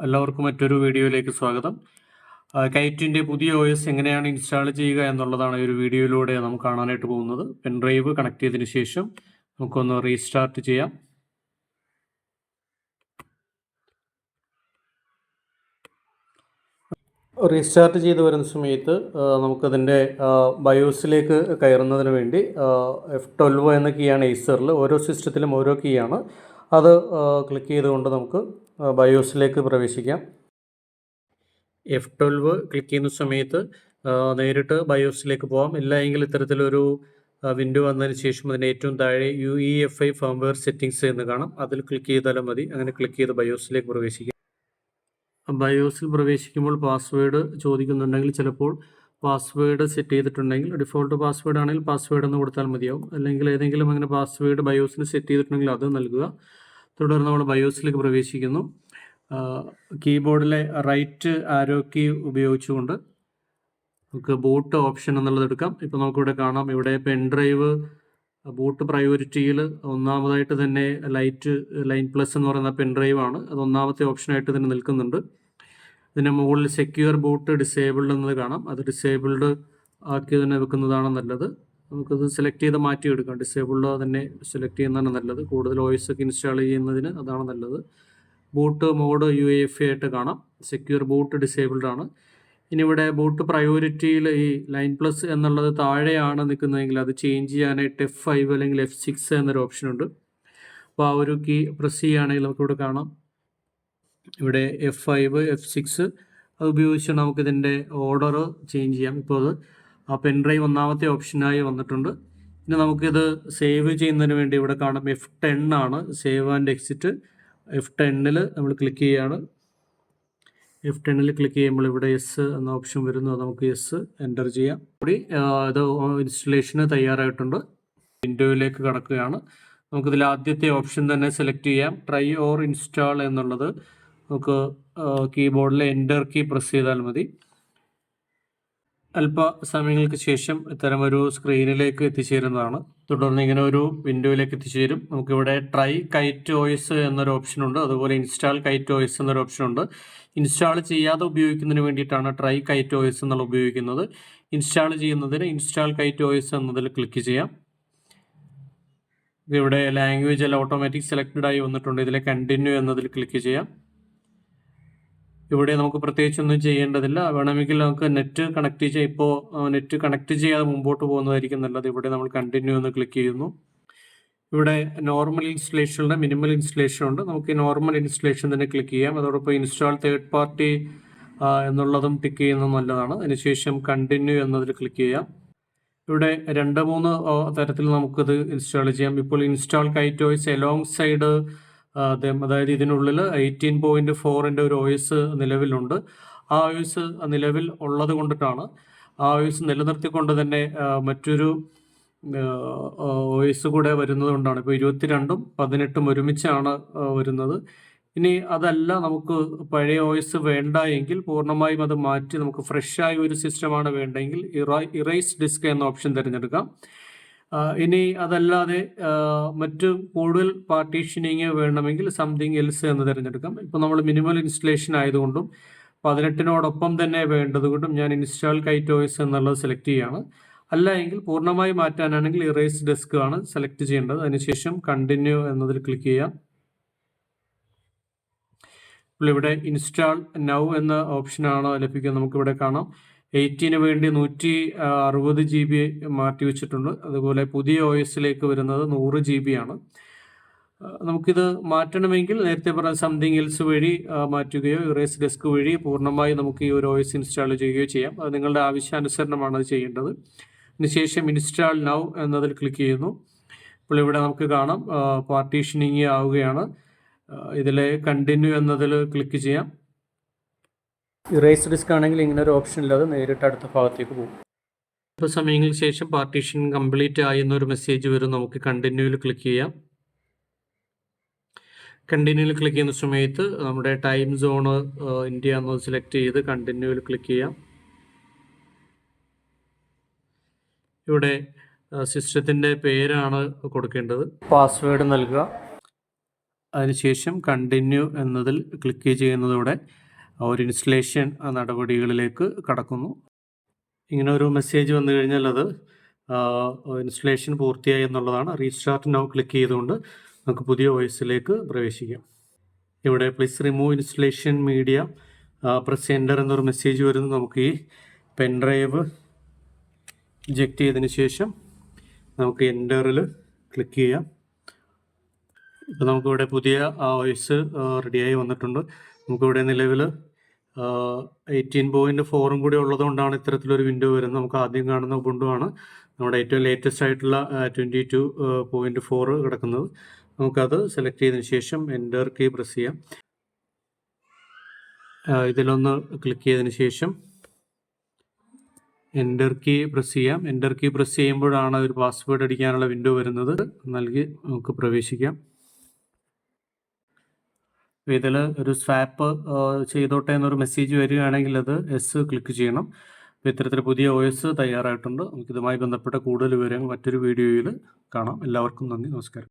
എല്ലാവർക്കും മറ്റൊരു വീഡിയോയിലേക്ക് സ്വാഗതം. കൈറ്റിൻ്റെ പുതിയ OS എങ്ങനെയാണ് ഇൻസ്റ്റാൾ ചെയ്യുക എന്നുള്ളതാണ് ഈ ഒരു വീഡിയോയിലൂടെ നമുക്ക് കാണാനായിട്ട് പോകുന്നത്. പെൻഡ്രൈവ് കണക്ട് ചെയ്തതിന് ശേഷം നമുക്കൊന്ന് റീസ്റ്റാർട്ട് ചെയ്യാം. റീസ്റ്റാർട്ട് ചെയ്ത് വരുന്ന സമയത്ത് നമുക്കതിൻ്റെ ബയോസിലേക്ക് കയറുന്നതിന് വേണ്ടി F12 എന്ന കീയാണ് ഏസറിൽ. ഓരോ സിസ്റ്റത്തിലും ഓരോ കീയാണ്. അത് ക്ലിക്ക് ചെയ്തുകൊണ്ട് നമുക്ക് ബയോസിലേക്ക് പ്രവേശിക്കാം. F12 ക്ലിക്ക് ചെയ്യുന്ന സമയത്ത് നേരിട്ട് ബയോസിലേക്ക് പോകാം. ഇല്ല എങ്കിൽ ഇത്തരത്തിലൊരു വിൻഡോ വന്നതിന് ശേഷം അതിൻ്റെ ഏറ്റവും താഴെ UEFI ഫേംവെയർ സെറ്റിംഗ്സ് എന്ന് കാണാം. അതിൽ ക്ലിക്ക് ചെയ്താലും മതി. അങ്ങനെ ക്ലിക്ക് ചെയ്ത് ബയോസിലേക്ക് പ്രവേശിക്കാം. ബയോസിൽ പ്രവേശിക്കുമ്പോൾ പാസ്വേഡ് ചോദിക്കുന്നുണ്ടെങ്കിൽ ചിലപ്പോൾ പാസ്വേഡ് സെറ്റ് ചെയ്തിട്ടുണ്ടെങ്കിൽ ഡിഫോൾട്ട് പാസ്വേഡ് ആണെങ്കിൽ പാസ്വേഡ് എന്ന് കൊടുത്താൽ മതിയാവും. അല്ലെങ്കിൽ ഏതെങ്കിലും അങ്ങനെ പാസ്വേഡ് ബയോസിൽ സെറ്റ് ചെയ്തിട്ടുണ്ടെങ്കിൽ അത് നൽകുക. തുടർന്ന് നമ്മൾ ബയോസിലേക്ക് പ്രവേശിക്കുന്നു. കീബോർഡിലെ റൈറ്റ് ആരോ കീ ഉപയോഗിച്ചുകൊണ്ട് നമുക്ക് ബൂട്ട് ഓപ്ഷൻ എന്നുള്ളത് എടുക്കാം. ഇപ്പോൾ നമുക്കിവിടെ കാണാം, ഇവിടെ പെൻഡ്രൈവ് ബൂട്ട് പ്രയോറിറ്റിയിൽ ഒന്നാമതായിട്ട് തന്നെ ലൈൻ പ്ലസ് എന്ന് പറയുന്ന പെൻഡ്രൈവ് ആണ്. അത് ഒന്നാമത്തെ ഓപ്ഷനായിട്ട് തന്നെ നിൽക്കുന്നുണ്ട്. ഇതിൻ്റെ മുകളിൽ സെക്യൂർ ബൂട്ട് ഡിസേബിൾഡ് എന്നത് കാണാം. അത് ഡിസേബിൾഡ് ആക്കി തന്നെ വെക്കുന്നതാണ് നല്ലത്. നമുക്കത് സെലക്ട് ചെയ്ത് മാറ്റിയെടുക്കാം. ഡിസേബിൾഡ് തന്നെ സെലക്ട് ചെയ്യുന്നതാണ് നല്ലത്. കൂടുതൽ OS ഒക്കെ ഇൻസ്റ്റാൾ ചെയ്യുന്നതിന് അതാണ് നല്ലത്. ബൂട്ട് മോഡ് UEFI ആയിട്ട് കാണാം. സെക്യൂർ ബൂട്ട് ഡിസേബിൾഡ് ആണ്. ഇനി ഇവിടെ ബൂട്ട് പ്രയോറിറ്റിയിൽ ഈ ലൈൻ പ്ലസ് എന്നുള്ളത് താഴെയാണ് നിൽക്കുന്നതെങ്കിൽ അത് ചേഞ്ച് ചെയ്യാനായിട്ട് F5 അല്ലെങ്കിൽ F6 എന്നൊരു ഓപ്ഷനുണ്ട്. അപ്പോൾ ആ ഒരു കീ പ്രസ് ചെയ്യുകയാണെങ്കിൽ നമുക്കിവിടെ കാണാം, ഇവിടെ F5 F6 അത് ഉപയോഗിച്ച് നമുക്കിതിൻ്റെ ഓർഡർ ചേഞ്ച് ചെയ്യാം. ഇപ്പോൾ അത് ആ പെൻഡ്രൈവ് ഒന്നാമത്തെ ഓപ്ഷനായി വന്നിട്ടുണ്ട്. ഇനി നമുക്കിത് സേവ് ചെയ്യുന്നതിന് വേണ്ടി ഇവിടെ കാണാം F10 ആണ് സേവ് ആൻഡ് എക്സിറ്റ്. F10 നമ്മൾ ക്ലിക്ക് ചെയ്യുകയാണ്. F10 ക്ലിക്ക് ചെയ്യുമ്പോൾ ഇവിടെ യെസ് എന്ന ഓപ്ഷൻ വരുന്നു. അത് നമുക്ക് യെസ് എൻ്റർ ചെയ്യാം. കൂടി ഇത് ഇൻസ്റ്റലേഷന് തയ്യാറായിട്ടുണ്ട്. വിൻഡോയിലേക്ക് കടക്കുകയാണ്. നമുക്കിതിൽ ആദ്യത്തെ ഓപ്ഷൻ തന്നെ സെലക്ട് ചെയ്യാം. ട്രൈ ഓർ ഇൻസ്റ്റാൾ എന്നുള്ളത് നമുക്ക് കീബോർഡിലെ എൻ്റർ കീ പ്രസ് ചെയ്താൽ മതി. അല്പ സമയങ്ങൾക്ക് ശേഷം ഇത്തരമൊരു സ്ക്രീനിലേക്ക് എത്തിച്ചേരുന്നതാണ്. തുടർന്ന് ഇങ്ങനെ ഒരു വിൻഡോയിലേക്ക് എത്തിച്ചേരും. നമുക്കിവിടെ ട്രൈ കൈറ്റ് OS എന്നൊരു ഓപ്ഷനുണ്ട്. അതുപോലെ ഇൻസ്റ്റാൾ കൈറ്റ് OS എന്നൊരു ഓപ്ഷനുണ്ട്. ഇൻസ്റ്റാൾ ചെയ്യാതെ ഉപയോഗിക്കുന്നതിന് വേണ്ടിയിട്ടാണ് ട്രൈ കൈറ്റ് OS എന്നുള്ള ഉപയോഗിക്കുന്നത്. ഇൻസ്റ്റാൾ ചെയ്യുന്നതിന് ഇൻസ്റ്റാൾ കൈറ്റ് OS എന്നതിൽ ക്ലിക്ക് ചെയ്യാം. ഇവിടെ ലാംഗ്വേജ് എല്ലാം ഓട്ടോമാറ്റിക് സെലക്റ്റഡ് ആയി വന്നിട്ടുണ്ട്. ഇതിലെ കണ്ടിന്യൂ എന്നതിൽ ക്ലിക്ക് ചെയ്യാം. ഇവിടെ നമുക്ക് പ്രത്യേകിച്ചൊന്നും ചെയ്യേണ്ടതില്ല. വേണമെങ്കിൽ നമുക്ക് നെറ്റ് കണക്ട് ചെയ്യാം. ഇപ്പോൾ നെറ്റ് കണക്ട് ചെയ്യാതെ മുമ്പോട്ട് പോകുന്നതായിരിക്കും നല്ലത്. ഇവിടെ നമ്മൾ കണ്ടിന്യൂ എന്ന് ക്ലിക്ക് ചെയ്യുന്നു. ഇവിടെ നോർമൽ ഇൻസ്റ്റലേഷനുണ്ട്, മിനിമൽ ഇൻസ്റ്റലേഷൻ ഉണ്ട്. നമുക്ക് നോർമൽ ഇൻസ്റ്റലേഷൻ തന്നെ ക്ലിക്ക് ചെയ്യാം. അതോടൊപ്പം ഇൻസ്റ്റാൾ തേർഡ് പാർട്ടി എന്നുള്ളതും ടിക്ക് ചെയ്യുന്നത് നല്ലതാണ്. അതിനുശേഷം കണ്ടിന്യൂ എന്നതിൽ ക്ലിക്ക് ചെയ്യാം. ഇവിടെ 2-3 തരത്തിൽ നമുക്കിത് ഇൻസ്റ്റാൾ ചെയ്യാം. ഇപ്പോൾ install KITE OS along side അതായത് ഇതിനുള്ളിൽ 18.4 ഒരു OS നിലവിലുണ്ട്. ആ OS നിലവിൽ ഉള്ളത് കൊണ്ടിട്ടാണ്, ആ OS നിലനിർത്തിക്കൊണ്ട് തന്നെ മറ്റൊരു OS കൂടെ വരുന്നത് കൊണ്ടാണ്. ഇപ്പോൾ 22ഉം 18ഉം ഒരുമിച്ചാണ് വരുന്നത്. ഇനി അതല്ല, നമുക്ക് പഴയ OS വേണ്ട എങ്കിൽ പൂർണ്ണമായും അത് മാറ്റി നമുക്ക് ഫ്രഷായ ഒരു സിസ്റ്റമാണ് വേണ്ടെങ്കിൽ ഇറേസ് ഡിസ്ക് എന്ന ഓപ്ഷൻ തിരഞ്ഞെടുക്കാം. ഇനി അതല്ലാതെ മറ്റ് കൂടുതൽ പാർട്ടീഷനിങ് വേണമെങ്കിൽ സംതിങ് എൽസ് എന്ന് തിരഞ്ഞെടുക്കാം. ഇപ്പോൾ നമ്മൾ മിനിമൽ ഇൻസ്റ്റലേഷൻ ആയതുകൊണ്ടും 18നോടൊപ്പം തന്നെ വേണ്ടതുകൊണ്ടും ഞാൻ ഇൻസ്റ്റാൾ കൈറ്റ് OS എന്നുള്ളത് സെലക്ട് ചെയ്യുകയാണ്. അല്ല എങ്കിൽ പൂർണ്ണമായി മാറ്റാനാണെങ്കിൽ ഇറേസ് ഡെസ്ക് ആണ് സെലക്ട് ചെയ്യേണ്ടത്. അതിനുശേഷം കണ്ടിന്യൂ എന്നതിൽ ക്ലിക്ക് ചെയ്യാം. ഇപ്പോൾ ഇവിടെ ഇൻസ്റ്റാൾ നൗ എന്ന ഓപ്ഷനാണ് ലഭിക്കുക. നമുക്കിവിടെ കാണാം 18 വേണ്ടി 160 GB മാറ്റി വെച്ചിട്ടുണ്ട്. അതുപോലെ പുതിയ OSലേക്ക് വരുന്നത് 100 GB ആണ്. നമുക്കിത് മാറ്റണമെങ്കിൽ നേരത്തെ പറഞ്ഞ സംതിങ് എൽസ് വഴി മാറ്റുകയോ ഇറേസ് ഡെസ്ക് വഴി പൂർണ്ണമായി നമുക്ക് ഈ ഒരു OS ഇൻസ്റ്റാൾ ചെയ്യുകയോ ചെയ്യാം. അത് നിങ്ങളുടെ ആവശ്യാനുസരണമാണ് അത് ചെയ്യേണ്ടത്. അതിനുശേഷം ഇൻസ്റ്റാൾ നൗ എന്നതിൽ ക്ലിക്ക് ചെയ്യുന്നു. അപ്പോൾ ഇവിടെ നമുക്ക് കാണാം പാർട്ടീഷനിങ് ആവുകയാണ്. ഇതിലെ കണ്ടിന്യൂ എന്നതിൽ ക്ലിക്ക് ചെയ്യാം. ഇറേസ് ഡിസ്ക് ആണെങ്കിൽ ഇങ്ങനെ ഒരു ഓപ്ഷൻ ഇല്ലാതെ നേരിട്ട് അടുത്ത ഭാഗത്തേക്ക് പോകും. ഇപ്പോൾ സമയങ്ങൾക്ക് ശേഷം പാർട്ടീഷൻ കംപ്ലീറ്റ് ആയി എന്നൊരു മെസ്സേജ് വരും. നമുക്ക് കണ്ടിന്യൂവിൽ ക്ലിക്ക് ചെയ്യാം. കണ്ടിന്യൂവിൽ ക്ലിക്ക് ചെയ്യുന്ന സമയത്ത് നമ്മുടെ ടൈം സോണ് ഇന്ത്യ എന്ന് സെലക്ട് ചെയ്ത് കണ്ടിന്യൂവിൽ ക്ലിക്ക് ചെയ്യാം. ഇവിടെ സിസ്റ്റത്തിൻ്റെ പേരാണ് കൊടുക്കേണ്ടത്. പാസ്വേഡ് നൽകുക. അതിനുശേഷം കണ്ടിന്യൂ എന്നതിൽ ക്ലിക്ക് ചെയ്യുന്നതോടെ ഒരു ഇൻസ്റ്റലേഷൻ നടപടികളിലേക്ക് കടക്കുന്നു. ഇങ്ങനെ ഒരു മെസ്സേജ് വന്നു കഴിഞ്ഞാൽ അത് ഇൻസ്റ്റലേഷൻ പൂർത്തിയായി എന്നുള്ളതാണ്. റീസ്റ്റാർട്ട് നൗ ക്ലിക്ക് ചെയ്തുകൊണ്ട് നമുക്ക് പുതിയ OSലേക്ക് പ്രവേശിക്കാം. ഇവിടെ please remove installation media press enter എന്നൊരു മെസ്സേജ് വരുന്നു. നമുക്ക് ഈ പെൻ ഡ്രൈവ് ഇജക്റ്റ് ചെയ്തതിന് ശേഷം നമുക്ക് എൻ്ററിൽ ക്ലിക്ക് ചെയ്യാം. ഇപ്പോൾ നമുക്കിവിടെ പുതിയ OS റെഡിയായി വന്നിട്ടുണ്ട്. നമുക്കിവിടെ നിലവിൽ 18.4 കൂടി ഉള്ളതുകൊണ്ടാണ് ഇത്തരത്തിലൊരു വിൻഡോ വരുന്നത്. നമുക്ക് ആദ്യം കാണുന്ന ഉബുണ്ടു ആണ് നമ്മുടെ ഏറ്റവും ലേറ്റസ്റ്റ് ആയിട്ടുള്ള 22.4 കിടക്കുന്നത്. നമുക്കത് സെലക്ട് ചെയ്തതിന് ശേഷം എൻ്റർ കീ പ്രസ് ചെയ്യാം. ഇതിലൊന്ന് ക്ലിക്ക് ചെയ്തതിന് ശേഷം എൻ്റർ കീ പ്രസ് ചെയ്യാം. എൻ്റർ കീ പ്രസ് ചെയ്യുമ്പോഴാണ് ഒരു പാസ്വേഡ് അടിക്കാനുള്ള വിൻഡോ വരുന്നത്. നൽകി നമുക്ക് പ്രവേശിക്കാം. ഇതിൽ ഒരു സ്വാപ്പ് ചെയ്തോട്ടെ എന്നൊരു മെസ്സേജ് വരികയാണെങ്കിൽ അത് എസ് ക്ലിക്ക് ചെയ്യണം. അപ്പോൾ ഇത്തരത്തിൽ പുതിയ OS തയ്യാറായിട്ടുണ്ട്. നമുക്കിതുമായി ബന്ധപ്പെട്ട കൂടുതൽ വിവരങ്ങൾ മറ്റൊരു വീഡിയോയിൽ കാണാം. എല്ലാവർക്കും നന്ദി, നമസ്കാരം.